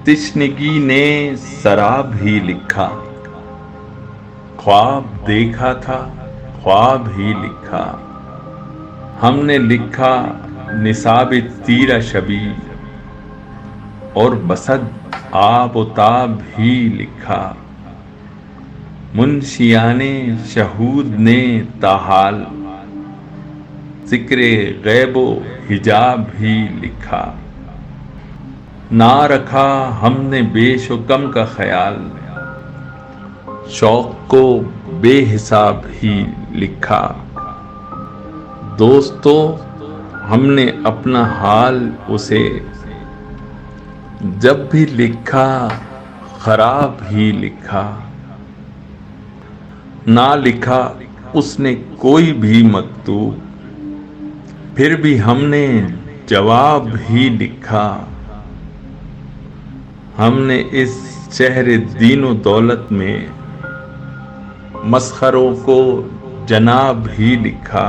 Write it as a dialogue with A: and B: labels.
A: تشنگی نے سراب ہی لکھا، خواب دیکھا تھا خواب ہی لکھا، ہم نے لکھا نصاب تیرہ شبی، اور بسد آب و تاب ہی لکھا، منشیان شہود نے تاحال ذکر غیب و حجاب ہی لکھا، نہ رکھا ہم نے بیش و کم کا خیال، شوق کو بے حساب ہی لکھا، دوستو ہم نے اپنا حال اسے جب بھی لکھا خراب ہی لکھا، نہ لکھا اس نے کوئی بھی مکتوب، پھر بھی ہم نے جواب ہی لکھا، ہم نے اس شہر دین و دولت میں مسخروں کو جناب ہی لکھا،